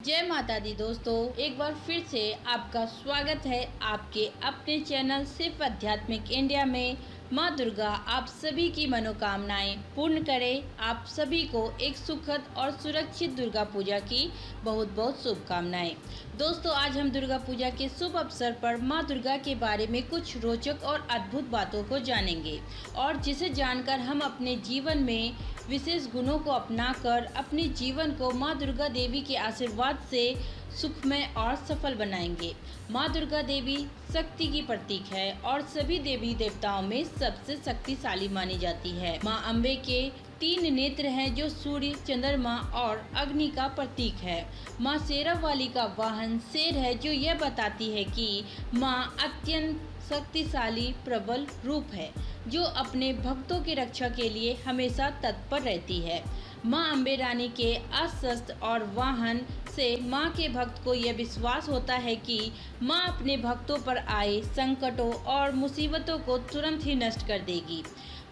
जय माता दी दोस्तों, एक बार फिर से आपका स्वागत है आपके अपने चैनल सिर्फ आध्यात्मिक इंडिया में। माँ दुर्गा आप सभी की मनोकामनाएं पूर्ण करे। आप सभी को एक सुखद और सुरक्षित दुर्गा पूजा की बहुत बहुत शुभकामनाएं। दोस्तों, आज हम दुर्गा पूजा के शुभ अवसर पर माँ दुर्गा के बारे में कुछ रोचक और अद्भुत बातों को जानेंगे और जिसे जानकर हम अपने जीवन में विशेष गुणों को अपनाकर अपने जीवन को माँ दुर्गा देवी के आशीर्वाद से सुखमय और सफल बनाएंगे। माँ दुर्गा देवी शक्ति की प्रतीक है और सभी देवी देवताओं में सबसे शक्तिशाली मानी जाती है। माँ अम्बे के 3 नेत्र हैं जो सूर्य, चंद्रमा और अग्नि का प्रतीक है। माँ शेरावाली का वाहन शेर है जो यह बताती है कि माँ अत्यंत शक्तिशाली प्रबल रूप है जो अपने भक्तों की रक्षा के लिए हमेशा तत्पर रहती है। माँ अम्बे रानी के अस्त्र और वाहन से माँ के भक्त को यह विश्वास होता है कि माँ अपने भक्तों पर आए संकटों और मुसीबतों को तुरंत ही नष्ट कर देगी।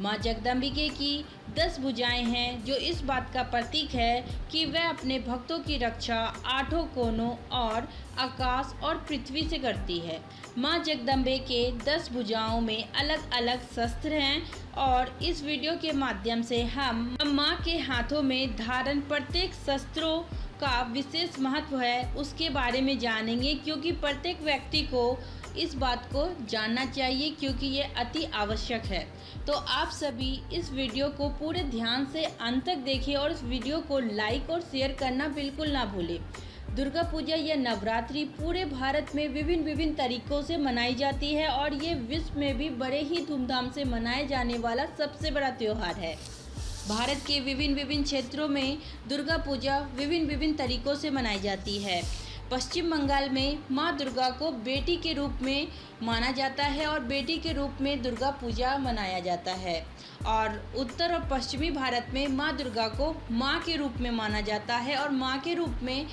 माँ जगदम्बिके की 10 भुजाएं हैं जो इस बात का प्रतीक है कि वह अपने भक्तों की रक्षा 8 कोनों और आकाश और पृथ्वी से करती है। माँ जगदम्बे के 10 भुजाओं में अलग अलग शस्त्र हैं और इस वीडियो के माध्यम से हम माँ के हाथों में धारण प्रत्येक शस्त्रों का विशेष महत्व है उसके बारे में जानेंगे, क्योंकि प्रत्येक व्यक्ति को इस बात को जानना चाहिए क्योंकि ये अति आवश्यक है। तो आप सभी इस वीडियो को पूरे ध्यान से अंत तक देखिए और इस वीडियो को लाइक और शेयर करना बिल्कुल ना भूलें। दुर्गा पूजा या नवरात्रि पूरे भारत में विभिन्न तरीकों से मनाई जाती है और ये विश्व में भी बड़े ही धूमधाम से मनाए जाने वाला सबसे बड़ा त्योहार है। भारत के विभिन्न क्षेत्रों में दुर्गा पूजा विभिन्न तरीकों से मनाई जाती है। पश्चिम बंगाल में माँ दुर्गा को बेटी के रूप में माना जाता है और बेटी के रूप में दुर्गा पूजा मनाया जाता है और उत्तर और पश्चिमी भारत में माँ दुर्गा को माँ के रूप में माना जाता है और माँ के रूप में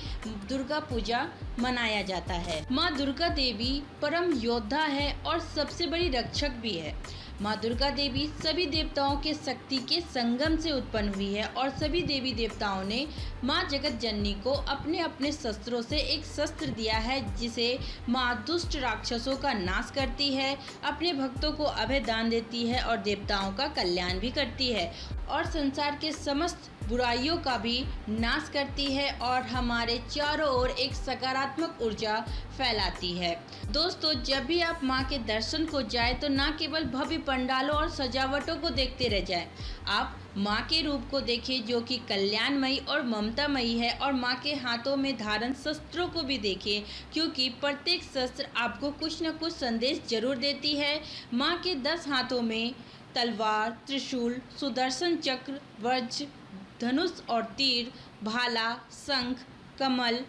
दुर्गा पूजा मनाया जाता है। माँ दुर्गा देवी परम योद्धा है और सबसे बड़ी रक्षक भी है। माँ दुर्गा देवी सभी देवताओं के शक्ति के संगम से उत्पन्न हुई है और सभी देवी देवताओं ने माँ जगत जननी को अपने अपने शस्त्रों से एक शस्त्र दिया है जिसे माँ दुष्ट राक्षसों का नाश करती है, अपने भक्तों को अभय दान देती है और देवताओं का कल्याण भी करती है और संसार के समस्त बुराइयों का भी नाश करती है और हमारे चारों ओर एक सकारात्मक ऊर्जा फैलाती है। दोस्तों, जब भी आप माँ के दर्शन को जाए तो ना केवल भव्य पंडालों और सजावटों को देखते रह जाएं, आप माँ के रूप को देखिए जो कि कल्याणमयी और ममतामयी है और माँ के हाथों में धारण शस्त्रों को भी देखिए क्योंकि प्रत्येक शस्त्र आपको कुछ न कुछ संदेश जरूर देती है। माँ के 10 हाथों में तलवार, त्रिशूल, सुदर्शन चक्र, वज्र, धनुष और तीर, भाला, शंख, कमल,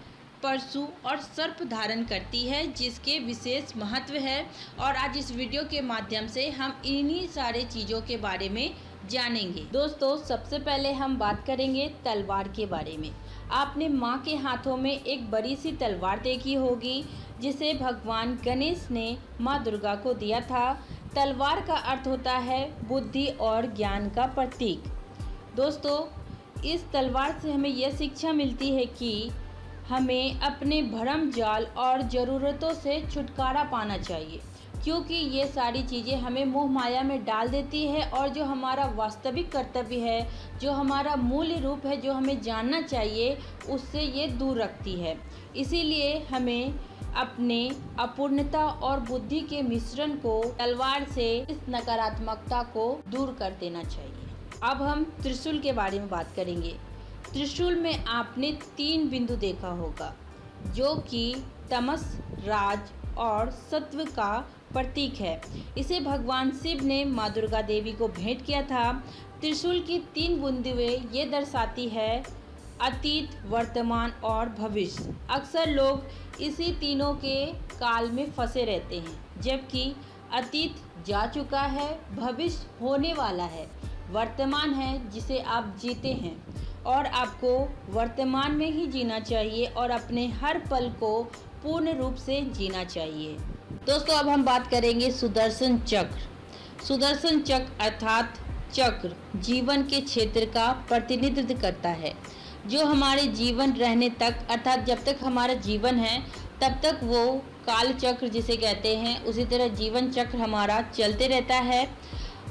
परशु और सर्प धारण करती है जिसके विशेष महत्व है और आज इस वीडियो के माध्यम से हम इन्हीं सारे चीज़ों के बारे में जानेंगे। दोस्तों, सबसे पहले हम बात करेंगे तलवार के बारे में। आपने माँ के हाथों में एक बड़ी सी तलवार देखी होगी जिसे भगवान गणेश ने माँ दुर्गा को दिया था। तलवार का अर्थ होता है बुद्धि और ज्ञान का प्रतीक। दोस्तों, इस तलवार से हमें यह शिक्षा मिलती है कि हमें अपने भरम जाल और ज़रूरतों से छुटकारा पाना चाहिए क्योंकि ये सारी चीज़ें हमें मोह माया में डाल देती है और जो हमारा वास्तविक कर्तव्य है, जो हमारा मूल्य रूप है, जो हमें जानना चाहिए, उससे ये दूर रखती है। इसीलिए हमें अपने अपूर्णता और बुद्धि के मिश्रण को तलवार से इस नकारात्मकता को दूर कर देना चाहिए। अब हम त्रिशूल के बारे में बात करेंगे। त्रिशूल में आपने 3 बिंदु देखा होगा जो कि तमस, राज और सत्व का प्रतीक है। इसे भगवान शिव ने माँ दुर्गा देवी को भेंट किया था। त्रिशूल की 3 बूंदें ये दर्शाती है अतीत, वर्तमान और भविष्य। अक्सर लोग इसी तीनों के काल में फंसे रहते हैं, जबकि अतीत जा चुका है, भविष्य होने वाला है, वर्तमान है जिसे आप जीते हैं और आपको वर्तमान में ही जीना चाहिए और अपने हर पल को पूर्ण रूप से जीना चाहिए। दोस्तों, अब हम बात करेंगे सुदर्शन चक्र। सुदर्शन चक्र अर्थात चक्र जीवन के क्षेत्र का प्रतिनिधित्व करता है। जो हमारे जीवन रहने तक, अर्थात जब तक हमारा जीवन है तब तक वो काल चक्र जिसे कहते हैं, उसी तरह जीवन चक्र हमारा चलते रहता है।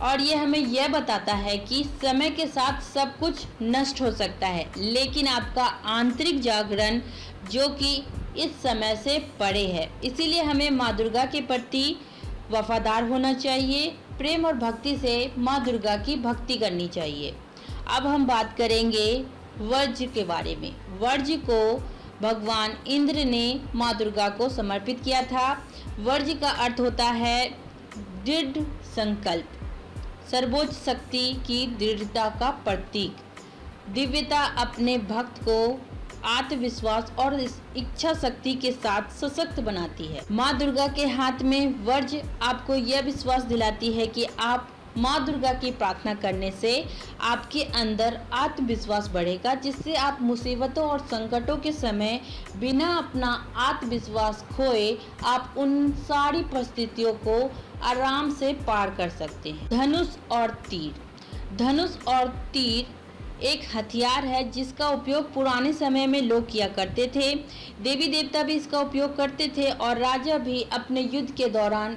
और ये हमें यह बताता है कि समय के साथ सब कुछ नष्ट हो सकता है, लेकिन आपका आंतरिक जागरण जो कि इस समय से परे है। इसीलिए हमें माँ दुर्गा के प्रति वफादार होना चाहिए, प्रेम और भक्ति से माँ दुर्गा की भक्ति करनी चाहिए। अब हम बात करेंगे वर्ज्य के बारे में। वर्ज्य को भगवान इंद्र ने माँ दुर्गा को समर्पित किया था। वर्ज्य का अर्थ होता है दृढ़ संकल्प, सर्वोच्च शक्ति की दृढ़ता का प्रतीक। दिव्यता अपने भक्त को आत्मविश्वास और इच्छा शक्ति के साथ सशक्त बनाती है। माँ दुर्गा के हाथ में वर्ज्य आपको यह विश्वास दिलाती है कि आप माँ दुर्गा की प्रार्थना करने से आपके अंदर आत्मविश्वास बढ़ेगा, जिससे आप मुसीबतों और संकटों के समय बिना अपना आत्मविश्वास खोए आप उन सारी परिस्थितियों को आराम से पार कर सकते हैं। धनुष और तीर। धनुष और तीर एक हथियार है जिसका उपयोग पुराने समय में लोग किया करते थे। देवी देवता भी इसका उपयोग करते थे और राजा भी अपने युद्ध के दौरान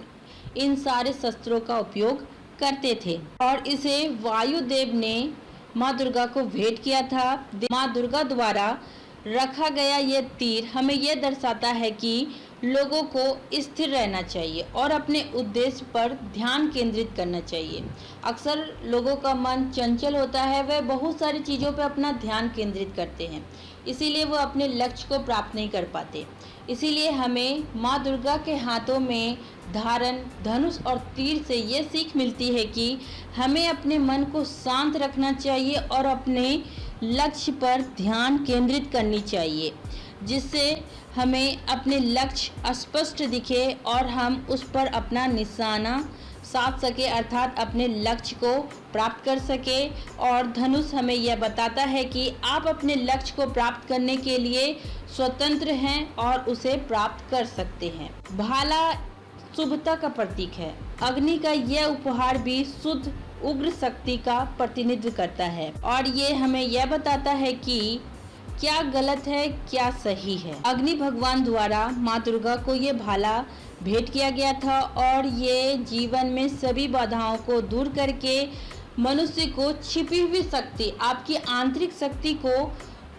इन सारे शस्त्रों का उपयोग करते थे। और इसे वायुदेव ने माँ दुर्गा को भेंट किया था। माँ दुर्गा द्वारा रखा गया यह तीर हमें यह दर्शाता है कि लोगों को स्थिर रहना चाहिए और अपने उद्देश्य पर ध्यान केंद्रित करना चाहिए। अक्सर लोगों का मन चंचल होता है, वह बहुत सारी चीज़ों पर अपना ध्यान केंद्रित करते हैं, इसीलिए वो अपने लक्ष्य को प्राप्त नहीं कर पाते। इसीलिए हमें माँ दुर्गा के हाथों में धारण धनुष और तीर से ये सीख मिलती है कि हमें अपने मन को शांत रखना चाहिए और अपने लक्ष्य पर ध्यान केंद्रित करनी चाहिए, जिससे हमें अपने लक्ष्य स्पष्ट दिखे और हम उस पर अपना निशाना साध सके, अर्थात अपने लक्ष्य को प्राप्त कर सके। और धनुष हमें यह बताता है कि आप अपने लक्ष्य को प्राप्त करने के लिए स्वतंत्र हैं और उसे प्राप्त कर सकते हैं। भाला शुभता का प्रतीक है। अग्नि का यह उपहार भी शुद्ध उग्र शक्ति का प्रतिनिधित्व करता है और ये हमें यह बताता है कि क्या गलत है क्या सही है। अग्नि भगवान द्वारा माँ दुर्गा को ये भाला भेंट किया गया था और ये जीवन में सभी बाधाओं को दूर करके मनुष्य को छिपी हुई शक्ति, आपकी आंतरिक शक्ति को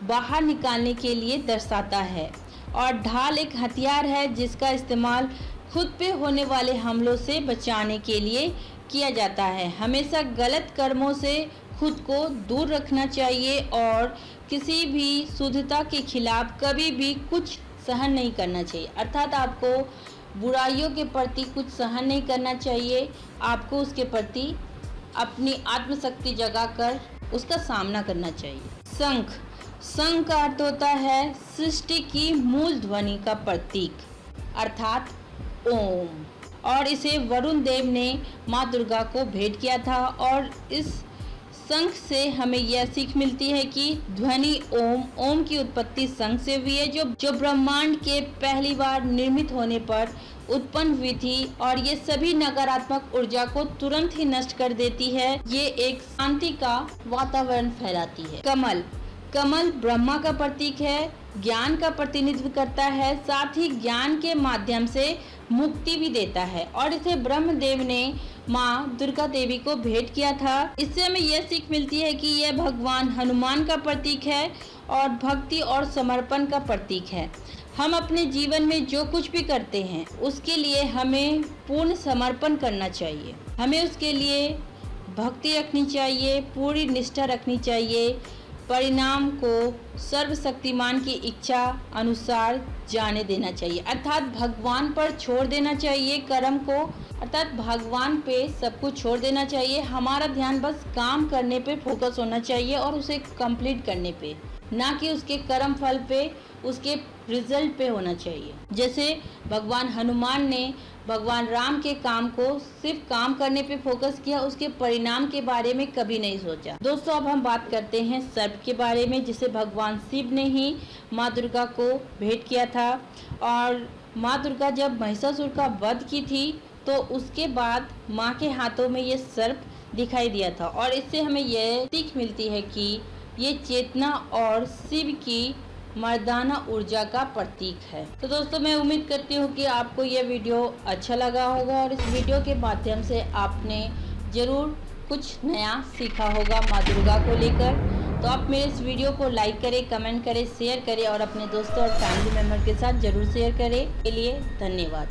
बाहर निकालने के लिए दर्शाता है। और ढाल एक हथियार है जिसका इस्तेमाल खुद पे होने वाले हमलों से बचाने के लिए किया जाता है। हमेशा गलत कर्मों से खुद को दूर रखना चाहिए और किसी भी शुद्धता के खिलाफ कभी भी कुछ सहन नहीं करना चाहिए, अर्थात आपको बुराइयों के प्रति कुछ सहन नहीं करना चाहिए। आपको उसके प्रति अपनी आत्मशक्ति जगाकर उसका सामना करना चाहिए। शंख। शंख का अर्थ होता है सृष्टि की मूल ध्वनि का प्रतीक, अर्थात ओम, और इसे वरुण देव ने माँ दुर्गा को भेंट किया था। और इस शंख से हमें यह सीख मिलती है कि ध्वनि ओम की उत्पत्ति शंख से हुई है, जो ब्रह्मांड के पहली बार निर्मित होने पर उत्पन्न हुई थी और ये सभी नकारात्मक ऊर्जा को तुरंत ही नष्ट कर देती है। ये एक शांति का वातावरण फैलाती है। कमल। कमल ब्रह्मा का प्रतीक है, ज्ञान का प्रतिनिधित्व करता है, साथ ही ज्ञान के माध्यम से मुक्ति भी देता है और इसे ब्रह्मदेव ने माँ दुर्गा देवी को भेंट किया था। इससे हमें यह सीख मिलती है कि यह भगवान हनुमान का प्रतीक है और भक्ति और समर्पण का प्रतीक है। हम अपने जीवन में जो कुछ भी करते हैं उसके लिए हमें पूर्ण समर्पण करना चाहिए, हमें उसके लिए भक्ति रखनी चाहिए, पूरी निष्ठा रखनी चाहिए, परिणाम को सर्वशक्तिमान की इच्छा अनुसार जाने देना चाहिए, अर्थात भगवान पर छोड़ देना चाहिए कर्म को, अर्थात भगवान पे सब कुछ छोड़ देना चाहिए। हमारा ध्यान बस काम करने पे फोकस होना चाहिए और उसे कंप्लीट करने पे, ना कि उसके कर्म फल पे, उसके रिजल्ट पे होना चाहिए। जैसे भगवान हनुमान ने भगवान राम के काम को सिर्फ काम करने पे फोकस किया, उसके परिणाम के बारे में कभी नहीं सोचा। दोस्तों, अब हम बात करते हैं सर्प के बारे में, जिसे भगवान शिव ने ही माँ दुर्गा को भेंट किया था। और माँ दुर्गा जब महिषासुर का वध की थी तो उसके बाद माँ के हाथों में ये सर्प दिखाई दिया था और इससे हमें यह सीख मिलती है कि ये चेतना और शिव की मर्दाना ऊर्जा का प्रतीक है। तो दोस्तों, मैं उम्मीद करती हूँ कि आपको यह वीडियो अच्छा लगा होगा और इस वीडियो के माध्यम से आपने ज़रूर कुछ नया सीखा होगा माँ दुर्गा को लेकर। तो आप मेरे इस वीडियो को लाइक करें, कमेंट करें, शेयर करें और अपने दोस्तों और फैमिली मेम्बर के साथ ज़रूर शेयर करें। के लिए धन्यवाद।